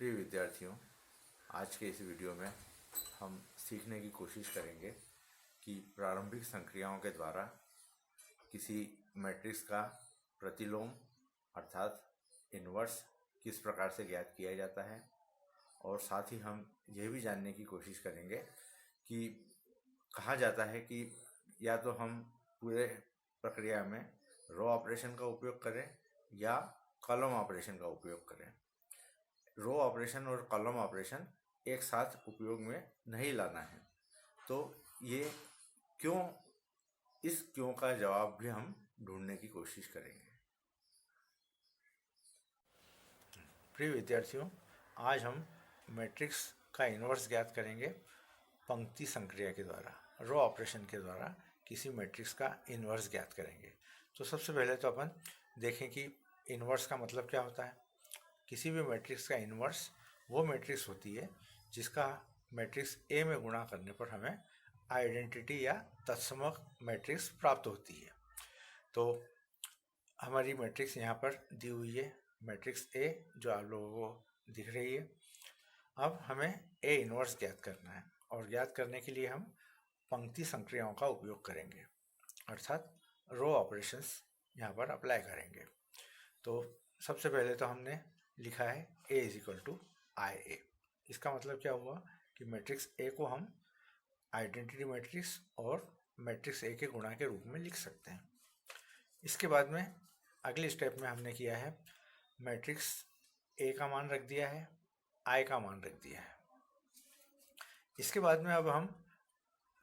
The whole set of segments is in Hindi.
प्रिय विद्यार्थियों, आज के इस वीडियो में हम सीखने की कोशिश करेंगे कि प्रारंभिक संक्रियाओं के द्वारा किसी मैट्रिक्स का प्रतिलोम अर्थात इन्वर्स किस प्रकार से ज्ञात किया जाता है, और साथ ही हम यह भी जानने की कोशिश करेंगे कि कहा जाता है कि या तो हम पूरे प्रक्रिया में रो ऑपरेशन का उपयोग करें या कॉलम ऑपरेशन का उपयोग करें। रो ऑपरेशन और कॉलम ऑपरेशन एक साथ उपयोग में नहीं लाना है। तो ये क्यों, इस क्यों का जवाब भी हम ढूंढने की कोशिश करेंगे। प्रिय विद्यार्थियों, आज हम मैट्रिक्स का इन्वर्स ज्ञात करेंगे पंक्ति संक्रिया के द्वारा। रो ऑपरेशन के द्वारा किसी मैट्रिक्स का इन्वर्स ज्ञात करेंगे। तो सबसे पहले तो अपन देखें कि इन्वर्स का मतलब क्या होता है। किसी भी मैट्रिक्स का इन्वर्स वो मैट्रिक्स होती है जिसका मैट्रिक्स ए में गुणा करने पर हमें आइडेंटिटी या तत्समक मैट्रिक्स प्राप्त होती है। तो हमारी मैट्रिक्स यहाँ पर दी हुई है, मैट्रिक्स ए जो आप लोगों को दिख रही है। अब हमें ए इन्वर्स ज्ञात करना है और ज्ञात करने के लिए हम पंक्ति संक्रियाओं का उपयोग करेंगे, अर्थात रो ऑपरेशंस यहाँ पर अप्लाई करेंगे। तो सबसे पहले तो हमने लिखा है A इज इक्वल टू आई ए। इसका मतलब क्या हुआ कि मैट्रिक्स ए को हम आइडेंटिटी मैट्रिक्स और मैट्रिक्स ए के गुणा के रूप में लिख सकते हैं। इसके बाद में अगले स्टेप में हमने किया है, मैट्रिक्स ए का मान रख दिया है, आई का मान रख दिया है। इसके बाद में अब हम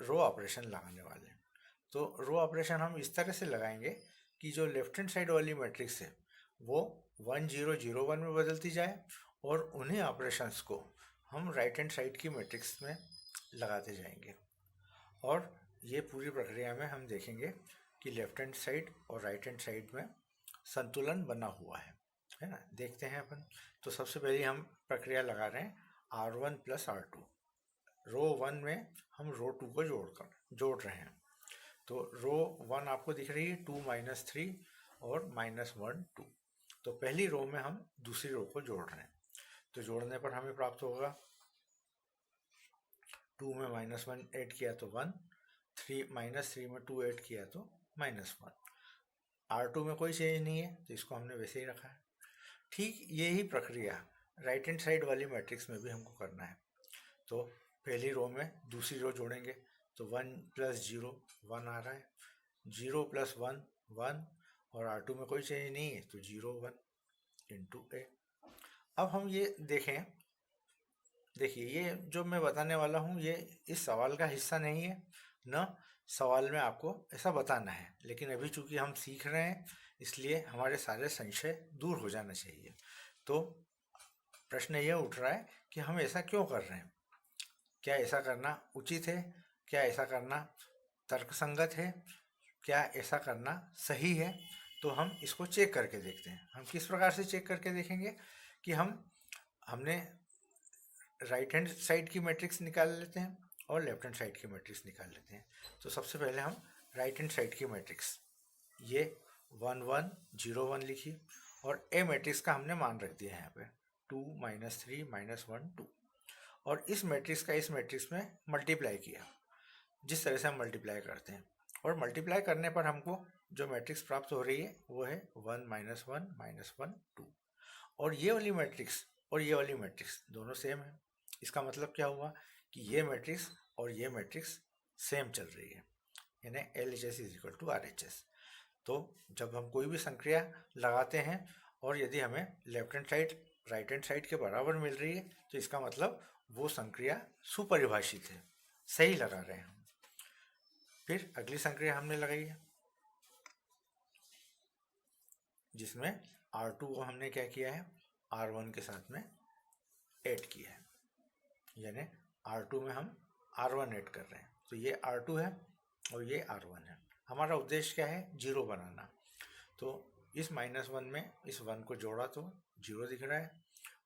रो ऑपरेशन लगाने वाले हैं। तो रो ऑपरेशन हम इस तरह से लगाएंगे कि जो लेफ्ट हैंड साइड वाली मैट्रिक्स है वो 1 0 0 1 में बदलती जाए और उन्हीं ऑपरेशंस को हम राइट हैंड साइड की मैट्रिक्स में लगाते जाएंगे। और ये पूरी प्रक्रिया में हम देखेंगे कि लेफ्ट हैंड साइड और राइट हैंड साइड में संतुलन बना हुआ है ना। देखते हैं अपन। तो सबसे पहले हम प्रक्रिया लगा रहे हैं R1 प्लस R2। रो 1 में हम रो 2 को जोड़ रहे हैं। तो रो 1 आपको दिख रही है 2 - 3 और -1 2। तो पहली रो में हम दूसरी रो को जोड़ रहे हैं। तो जोड़ने पर हमें प्राप्त होगा 2 में -1 ऐड किया तो 1, -3 में 2 ऐड किया तो -1। R2 में कोई चेंज नहीं है तो इसको हमने वैसे ही रखा है। ठीक यही प्रक्रिया राइट हैंड साइड वाली मैट्रिक्स में भी हमको करना है। तो पहली रो में दूसरी रो जोड़ेंगे तो 1 + 0 1 आ रहा है, 0 + 1 1, और R2 में कोई चेंज नहीं है तो 0 1 इंटू ए। अब हम ये देखें, देखिए ये जो मैं बताने वाला हूँ ये इस सवाल का हिस्सा नहीं है न, सवाल में आपको ऐसा बताना है। लेकिन अभी चूंकि हम सीख रहे हैं इसलिए हमारे सारे संशय दूर हो जाना चाहिए। तो प्रश्न ये उठ रहा है कि हम ऐसा क्यों कर रहे हैं, क्या ऐसा करना उचित है, क्या ऐसा करना तर्कसंगत है, क्या ऐसा करना सही है। तो हम इसको चेक करके देखते हैं। हम किस प्रकार से चेक करके देखेंगे कि हमने राइट हैंड साइड की मैट्रिक्स निकाल लेते हैं और लेफ्ट हैंड साइड की मैट्रिक्स निकाल लेते हैं। तो सबसे पहले हम राइट हैंड साइड की मैट्रिक्स ये 1 1 0 1 लिखी और ए मैट्रिक्स का हमने मान रख दिया है यहाँ पे 2 -3 -1 2, और इस मैट्रिक्स का इस मैट्रिक्स में मल्टीप्लाई किया जिस तरह से हम मल्टीप्लाई करते हैं। और मल्टीप्लाई करने पर हमको जो मैट्रिक्स प्राप्त हो रही है वो है 1 -1 -1 2। और ये वाली मैट्रिक्स और ये वाली मैट्रिक्स दोनों सेम है। इसका मतलब क्या हुआ कि ये मैट्रिक्स और ये मैट्रिक्स सेम चल रही है, यानी LHS = RHS। तो जब हम कोई भी संक्रिया लगाते हैं और यदि हमें left hand side right hand side के बराबर मिल रही है तो इसका मतलब वो संक्रिया सुपरिभाषित है, सही लगा रहे हैं हम। फिर अगली संक्रिया हमने लगाई है जिसमें R2 को हमने क्या किया है, R1 के साथ में ऐड किया है, यानी R2 में हम R1 ऐड कर रहे हैं। तो ये R2 है और ये R1 है। हमारा उद्देश्य क्या है, 0 बनाना। तो इस -1 में इस 1 को जोड़ा तो 0 दिख रहा है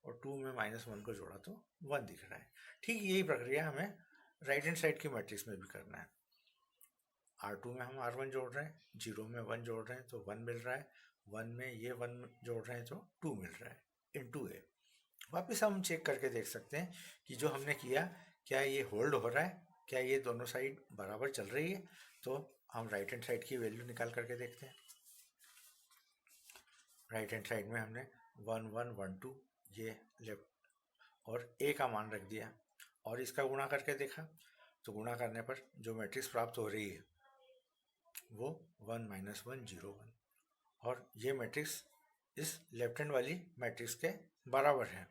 और 2 में -1 को जोड़ा तो 1 दिख रहा है। ठीक यही प्रक्रिया हमें राइट हैंड साइड की मैट्रिक्स में भी करना है। R2 में हम R1 जोड़ रहे हैं, 0 में 1 जोड़ रहे हैं तो 1 मिल रहा है, 1 में ये 1 जोड़ रहे हैं तो 2 मिल रहा है इंटू ए। वापस हम चेक करके देख सकते हैं कि जो हमने किया क्या ये होल्ड हो रहा है, क्या ये दोनों साइड बराबर चल रही है। तो हम राइट हैंड साइड की वैल्यू निकाल करके देखते हैं। राइट हैंड साइड में हमने 1 1 1 2 ये लेफ्ट और ए का मान रख दिया और इसका गुणा करके देखा, तो गुणा करने पर जो मैट्रिक्स प्राप्त हो रही है वो 1 -1 0 1 और ये मैट्रिक्स इस लेफ्ट हैंड वाली मैट्रिक्स के बराबर है।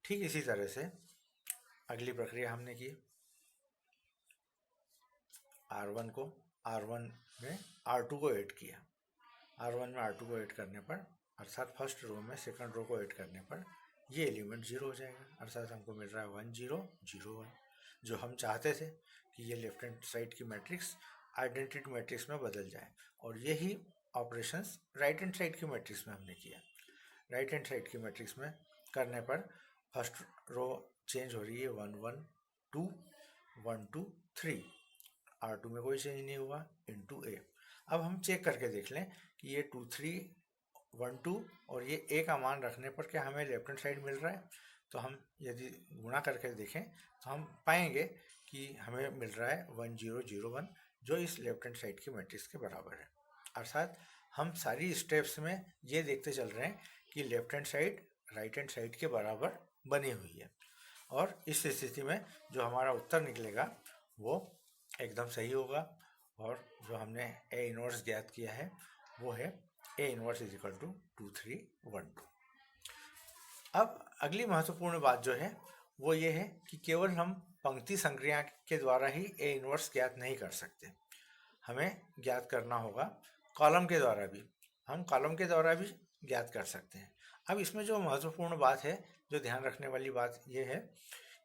ठीक इसी तरह से अगली प्रक्रिया हमने की, R1 को R1 में R2 को ऐड किया। R1 में R2 को ऐड करने पर अर्थात फर्स्ट रो में सेकंड रो को ऐड करने पर ये एलिमेंट 0 हो जाएगा, अर्थात हमको मिल रहा है 1 0 0 1, जो हम चाहते थे कि ये लेफ्ट हैंड साइड की मैट्रिक्स आइडेंटिटी मैट्रिक्स में बदल जाए। और यही ऑपरेशंस राइट हैंड साइड की मैट्रिक्स में हमने किया। राइट हैंड साइड की मैट्रिक्स में करने पर फर्स्ट रो चेंज हो रही है 1 1 2 1 2 3, R2 में कोई चेंज नहीं हुआ इंटू ए। अब हम चेक करके देख लें कि ये 2 3 1 2 और ये ए का मान रखने पर क्या हमें लेफ्ट हैंड साइड मिल रहा है। तो हम यदि गुणा करके देखें तो हम पाएंगे कि हमें मिल रहा है 1 0 0 1, जो इस लेफ्ट हैंड साइड की मैट्रिक्स के बराबर है। अर्थात हम सारी स्टेप्स में ये देखते चल रहे हैं कि left hand side right hand side के बराबर बनी हुई है, और इस स्थिति में जो हमारा उत्तर निकलेगा वो एकदम सही होगा। और जो हमने ए इनवर्स ज्ञात किया है वो है A inverse is equal to 2 3 1 2। अब अगली महत्वपूर्ण बात जो है वो ये है कि केवल हम पंक्ति संक्रिया के द्वारा ही ए इनवर्स ज्ञात नहीं कर सकते, हमें ज्ञात करना होगा कॉलम के द्वारा भी। हम कॉलम के द्वारा भी ज्ञात कर सकते हैं। अब इसमें जो महत्वपूर्ण बात है, जो ध्यान रखने वाली बात यह है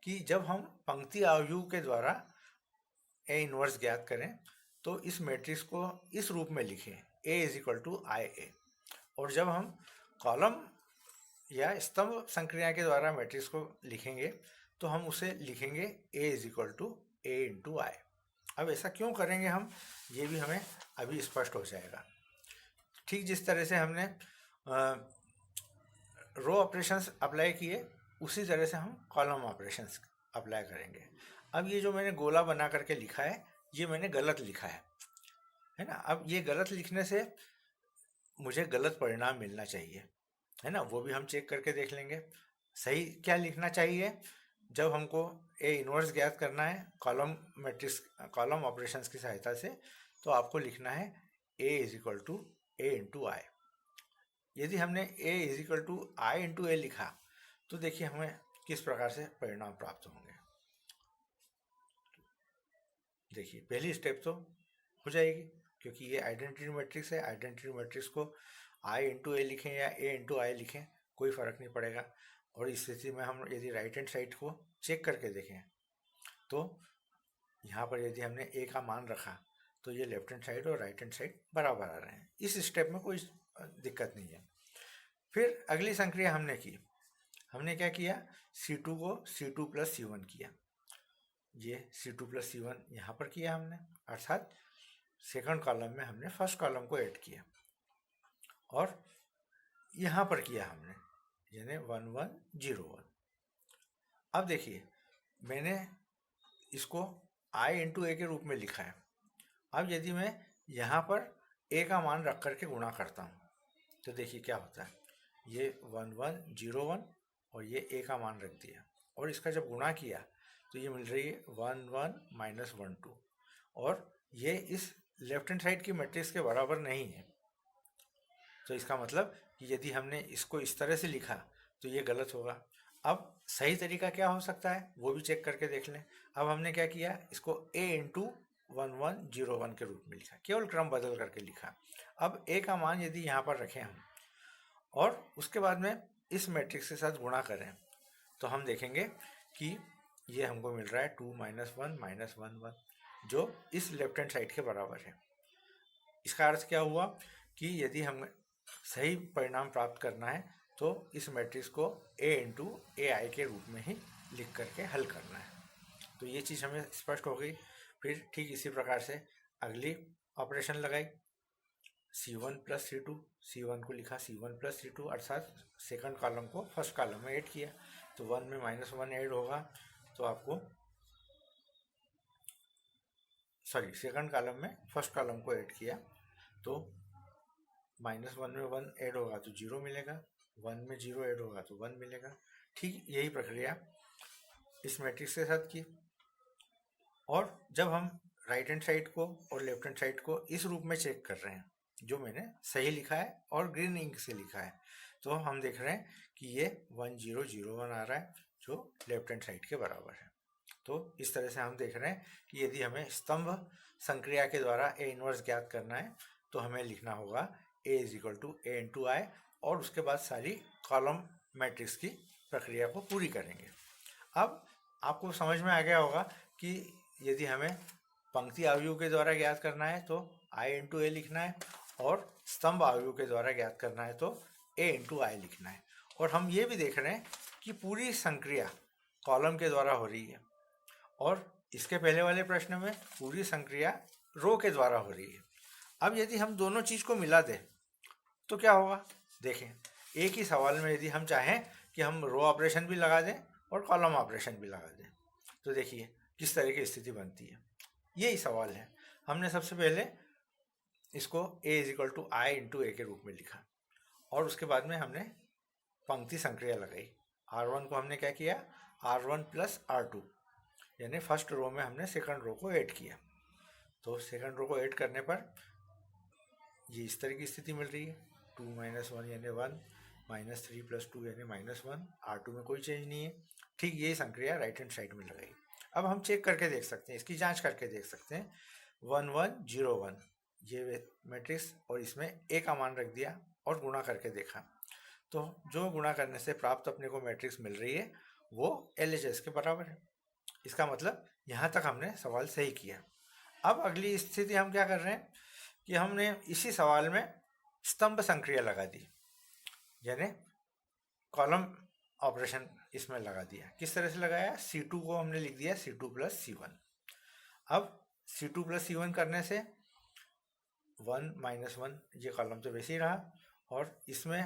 कि जब हम पंक्ति आव्यूह के द्वारा ए इनवर्स ज्ञात करें तो इस मैट्रिक्स को इस रूप में लिखें ए इज इक्वल टू आई ए, और जब हम कॉलम या स्तंभ संक्रिया के द्वारा मैट्रिक्स को लिखेंगे तो हम उसे लिखेंगे A is equal to A into I. अब ऐसा क्यों करेंगे हम, ये भी हमें अभी स्पष्ट हो जाएगा। ठीक जिस तरह से हमने रो ऑपरेशंस अप्लाई किए उसी तरह से हम कॉलम ऑपरेशंस अप्लाई करेंगे। अब ये जो मैंने गोला बना करके लिखा है ये मैंने गलत लिखा है ना। अब ये गलत लिखने से मुझे गलत परिणाम मिलना चाहिए, है ना, वो भी हम चेक करके देख लेंगे। सही क्या लिखना चाहिए, जब हमको ए इनवर्स ज्ञात करना है कॉलम मैट्रिक्स कॉलम ऑपरेशंस की सहायता से, तो आपको लिखना है A is equal to A into I. यदि हमने A is equal to I into A लिखा तो देखिए हमें किस प्रकार से परिणाम प्राप्त होंगे। देखिए पहली स्टेप तो हो जाएगी क्योंकि ये आइडेंटिटी मैट्रिक्स है। आइडेंटिटी मैट्रिक्स को आई इंटू ए लिखें या ए इंटू आई लिखें कोई फ़र्क नहीं पड़ेगा। और इस स्थिति में हम यदि राइट हैंड साइड को चेक करके देखें तो यहाँ पर यदि हमने ए का मान रखा तो ये लेफ्ट हैंड साइड और राइट हैंड साइड बराबर आ रहे हैं। इस स्टेप में कोई दिक्कत नहीं है। फिर अगली संक्रिया हमने की, हमने क्या किया, C2 को C2 प्लस C1 किया। ये C2 प्लस C1 यहाँ पर किया हमने, अर्थात सेकंड कॉलम में हमने फर्स्ट कॉलम को ऐड किया और यहाँ पर किया हमने, यानी 1 1 0 1। अब देखिए मैंने इसको आई इंटू ए के रूप में लिखा है। अब यदि मैं यहाँ पर ए का मान रख करके गुणा करता हूँ तो देखिए क्या होता है, ये 1 1 0 1 और ये ए का मान रख दिया और इसका जब गुणा किया तो ये मिल रही है 1 1 माइनस 1 2, और ये इस लेफ्ट हैंड साइड की मैट्रिक्स के बराबर नहीं है। तो इसका मतलब कि यदि हमने इसको इस तरह से लिखा तो ये गलत होगा। अब सही तरीका क्या हो सकता है वो भी चेक करके देख लें। अब हमने क्या किया, इसको a इंटू 1 1 0 1 के रूप में लिखा, केवल क्रम बदल करके लिखा। अब a का मान यदि यहाँ पर रखें हम और उसके बाद में इस मैट्रिक्स के साथ गुणा करें तो हम देखेंगे कि ये हमको मिल रहा है 2 -1 -1 1, जो इस लेफ्ट हैंड साइड के बराबर है। इसका अर्थ क्या हुआ कि यदि हम सही परिणाम प्राप्त करना है तो इस मैट्रिक्स को a इंटू ए आई के रूप में ही लिख करके हल करना है। तो ये चीज़ हमें स्पष्ट हो गई। फिर ठीक इसी प्रकार से अगली ऑपरेशन लगाई, C1 प्लस C2, C1 को लिखा C1 प्लस C2 अर्थात सेकंड कॉलम को फर्स्ट कॉलम में ऐड किया, तो 1 में -1 ऐड होगा तो आपको सेकंड कॉलम में फर्स्ट कॉलम को ऐड किया तो -1 में 1 ऐड होगा तो 0 मिलेगा, 1 में 0 ऐड होगा तो 1 मिलेगा। ठीक यही प्रक्रिया इस मैट्रिक्स के साथ की। और जब हम राइट हैंड साइड को और लेफ्ट हैंड साइड को इस रूप में चेक कर रहे हैं जो मैंने सही लिखा है और ग्रीन इंक से लिखा है, तो हम देख रहे हैं कि ये 1001 आ रहा है जो लेफ्ट हैंड साइड के बराबर है। तो इस तरह से हम देख रहे हैं कि यदि हमें स्तंभ संक्रिया के द्वारा ए इनवर्स ज्ञात करना है तो हमें लिखना होगा A = A × I और उसके बाद सारी कॉलम मैट्रिक्स की प्रक्रिया को पूरी करेंगे। अब आपको समझ में आ गया होगा कि यदि हमें पंक्ति अवयव के द्वारा ज्ञात करना है तो I × A लिखना है और स्तंभ अवयव के द्वारा ज्ञात करना है तो A × I लिखना है। और हम ये भी देख रहे हैं कि पूरी संक्रिया कॉलम के द्वारा हो रही है और इसके पहले वाले प्रश्न में पूरी संक्रिया रो के द्वारा हो रही है। अब यदि हम दोनों चीज़ को मिला दें तो क्या होगा, देखें एक ही सवाल में यदि हम चाहें कि हम रो ऑपरेशन भी लगा दें और कॉलम ऑपरेशन भी लगा दें तो देखिए किस तरह की स्थिति बनती है। यही सवाल है। हमने सबसे पहले इसको A = I × A के रूप में लिखा और उसके बाद में हमने पंक्ति संक्रिया लगाई। R1 को हमने क्या किया, R1 + R2 यानी फर्स्ट रो में हमने सेकंड रो को ऐड किया। तो सेकंड रो को ऐड करने पर ये इस तरह की स्थिति मिल रही है, 2 - 1 यानी 1, -3 + 2 यानी -1, R2 में कोई चेंज नहीं है। ठीक यही संक्रिया राइट हैंड साइड में लगाई। अब हम चेक करके देख सकते हैं, इसकी जांच करके देख सकते हैं। 1 1 0 1 ये मैट्रिक्स और इसमें A का मान रख दिया और गुणा करके देखा तो जो गुणा करने से प्राप्त अपने को मैट्रिक्स मिल रही है वो LHS के बराबर है। इसका मतलब यहाँ तक हमने सवाल सही किया। अब अगली स्थिति हम क्या कर रहे हैं कि हमने इसी सवाल में स्तंभ संक्रिया लगा दी, यानी कॉलम ऑपरेशन इसमें लगा दिया। किस तरह से लगाया, C2 को हमने लिख दिया C2 + C1। अब C2 + C1 करने से 1 - 1 ये कॉलम तो वैसे ही रहा और इसमें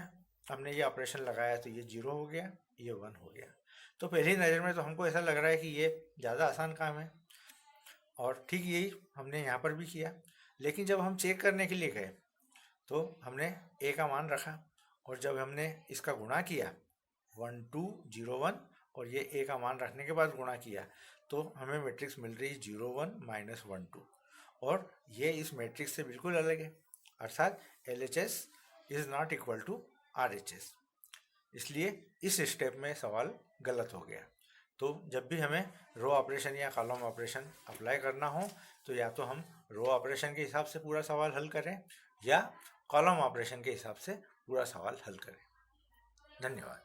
हमने ये ऑपरेशन लगाया तो ये 0 हो गया, ये 1 हो गया। तो पहली नज़र में तो हमको ऐसा लग रहा है कि ये ज़्यादा आसान काम है और ठीक यही हमने यहाँ पर भी किया। लेकिन जब हम चेक करने के लिए गए तो हमने A का मान रखा और जब हमने इसका गुणा किया 1 2 0 1 और ये A का मान रखने के बाद गुणा किया तो हमें मैट्रिक्स मिल रही 0 1 -1 2 और ये इस मैट्रिक्स से बिल्कुल अलग है, अर्थात LHS = RHS। इसलिए इस स्टेप में सवाल गलत हो गया। तो जब भी हमें रो ऑपरेशन या कॉलम ऑपरेशन अप्लाई करना हो तो या तो हम रो ऑपरेशन के हिसाब से पूरा सवाल हल करें या कॉलम ऑपरेशन के हिसाब से पूरा सवाल हल करें। धन्यवाद।